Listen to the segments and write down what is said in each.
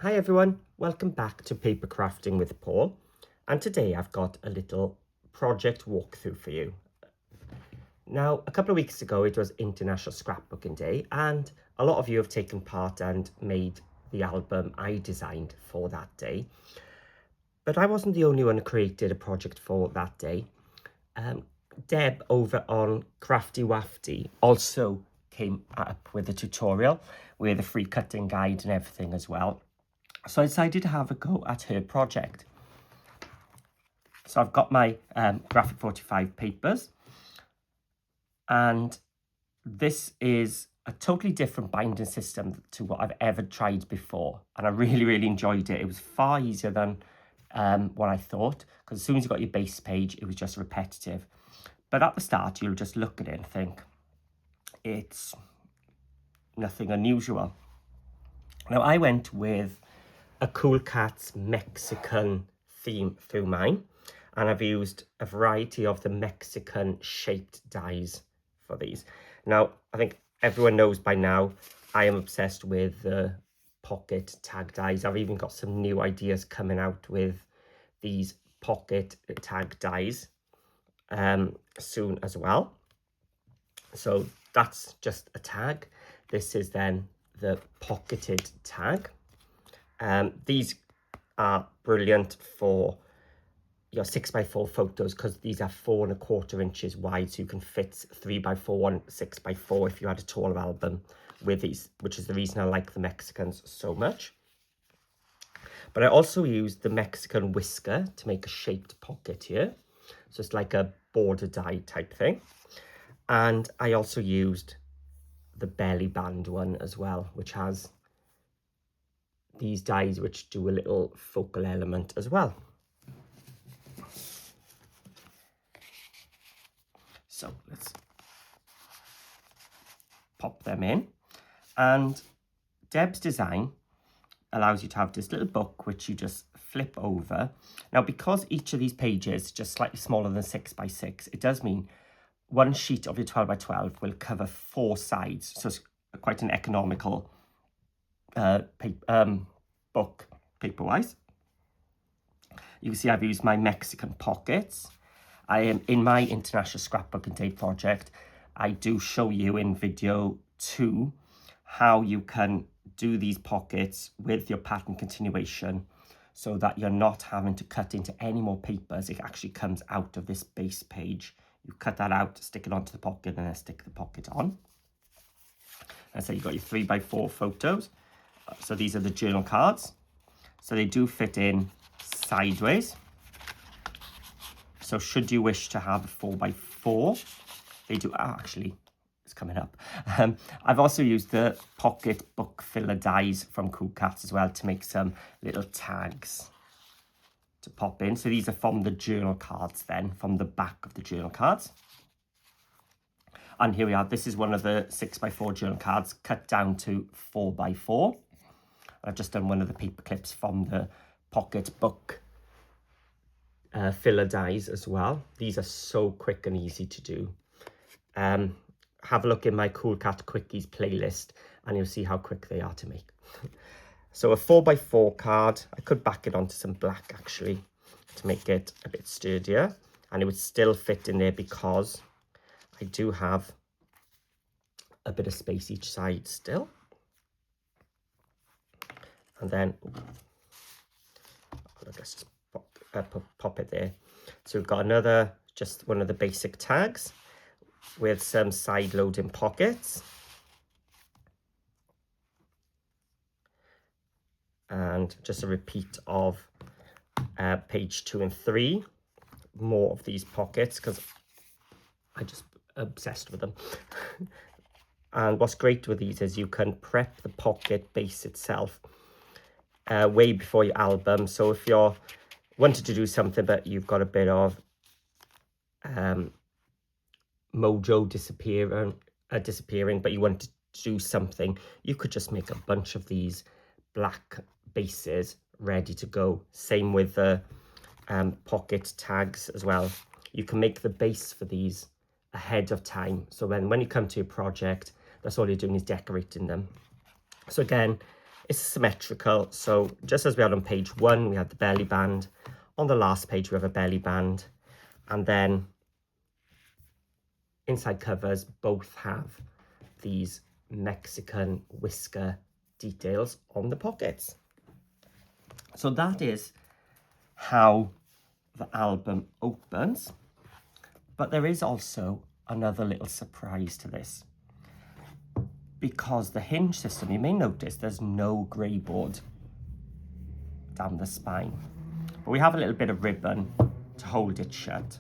Hi everyone, welcome back to Paper Crafting with Paul, and today I've got a little project walkthrough for you. Now, a couple of weeks ago it was International Scrapbooking Day, and a lot of you have taken part and made the album I designed for that day. But I wasn't the only one who created a project for that day. Deb over on Craftywafty also came up with a tutorial with a free cutting guide and everything as well. So I decided to have a go at her project. So I've got my Graphic 45 papers, and this is a totally different binding system to what I've ever tried before, and I really enjoyed it. It was far easier than what I thought, because as soon as you got your base page, it was just repetitive. But at the start, you'll just look at it and think it's nothing unusual. Now, I went with a Cool Cats Mexican theme through mine, and I've used a variety of the Mexican shaped dies for these. Now, I think everyone knows by now I am obsessed with the pocket tag dies. I've even got some new ideas coming out with these pocket tag dies soon as well. So that's just a tag. This is then the pocketed tag. These are brilliant for your 6x4 photos because these are 4 1/4 inches wide, so you can fit 3x4 and 6x4 if you had a taller album with these, which is the reason I like the Mexicans so much. But I also used the Mexican whisker to make a shaped pocket here, so it's like a border die type thing. And I also used the belly band one as well, which has these dies which do a little focal element as well. So let's pop them in. And Deb's design allows you to have this little book which you just flip over. Now, because each of these pages is just slightly smaller than 6x6, it does mean one sheet of your 12x12 will cover 4 sides. So it's quite an economical book paper-wise. You can see I've used my Mexican pockets. I am in my International Scrapbooking Day project. I do show you in video 2 how you can do these pockets with your pattern continuation so that you're not having to cut into any more papers. It actually comes out of this base page. You cut that out, stick it onto the pocket, and then stick the pocket on. And so you've got your 3x4 photos. So these are the journal cards. So they do fit in sideways. So should you wish to have a 4x4, they do, actually, it's coming up. I've also used the pocket book filler dies from Cool Cats as well to make some little tags to pop in. So these are from the journal cards then, from the back of the journal cards. And here we are, this is one of the 6x4 journal cards cut down to 4x4. I've just done one of the paper clips from the pocket book filler dies as well. These are so quick and easy to do. Have a look in my Cool Cat Quickies playlist and you'll see how quick they are to make. So a 4x4 card, I could back it onto some black actually to make it a bit sturdier, and it would still fit in there because I do have a bit of space each side still. And then let's just pop it there. So we've got another, just one of the basic tags with some side loading pockets. And just a repeat of page 2 and 3. More of these pockets because I just obsessed with them. And what's great with these is you can prep the pocket base itself way before your album. So if you're wanted to do something but you've got a bit of mojo disappearing, but you want to do something, you could just make a bunch of these black bases ready to go. Same with the pocket tags as well. You can make the base for these ahead of time, so when you come to your project, that's all you're doing is decorating them. So again, It's symmetrical, so just as we had on page 1, we had the belly band. On the last page, we have a belly band, and then inside covers both have these Mexican whisker details on the pockets. So that is how the album opens, but there is also another little surprise to this. Because the hinge system, you may notice there's no grey board down the spine, but we have a little bit of ribbon to hold it shut.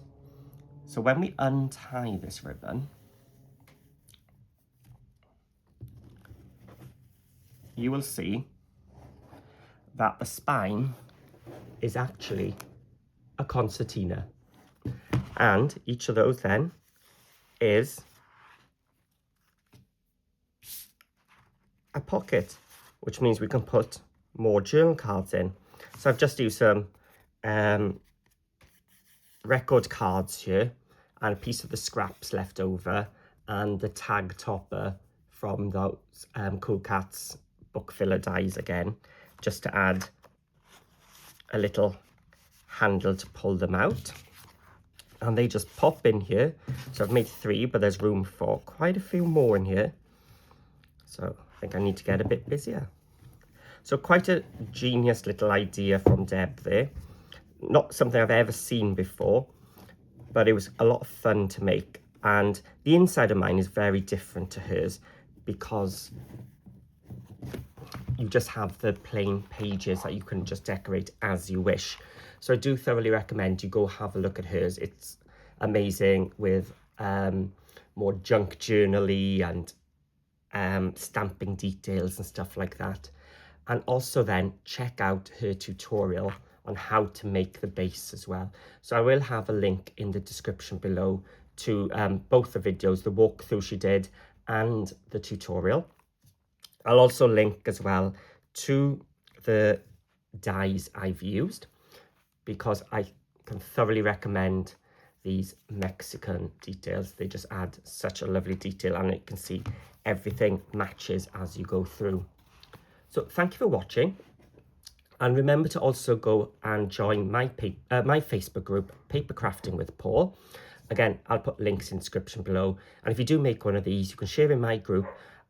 So when we untie this ribbon, you will see that the spine is actually a concertina, and each of those then is a pocket, which means we can put more journal cards in. So I've just used some record cards here and a piece of the scraps left over and the tag topper from those Cool Cats book filler dies again, just to add a little handle to pull them out. And they just pop in here. So I've made 3, but there's room for quite a few more in here. So I think I need to get a bit busier. So quite a genius little idea from Deb there. Not something I've ever seen before, but it was a lot of fun to make. And the inside of mine is very different to hers because you just have the plain pages that you can just decorate as you wish. So I do thoroughly recommend you go have a look at hers. It's amazing with more junk journal-y and stamping details and stuff like that. And also then check out her tutorial on how to make the base as well. So I will have a link in the description below to both the videos, the walkthrough she did and the tutorial. I'll also link as well to the dies I've used, because I can thoroughly recommend these Mexican details. They just add such a lovely detail, and you can see everything matches as you go through. So thank you for watching, and remember to also go and join my Facebook group, Paper Crafting with Paul. Again, I'll put links in the description below, and if you do make one of these, you can share in my group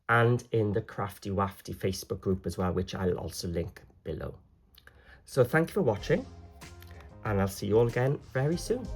and in the Craftywafty Facebook group as well, which I'll also link below. So thank you for watching, and I'll see you all again very soon.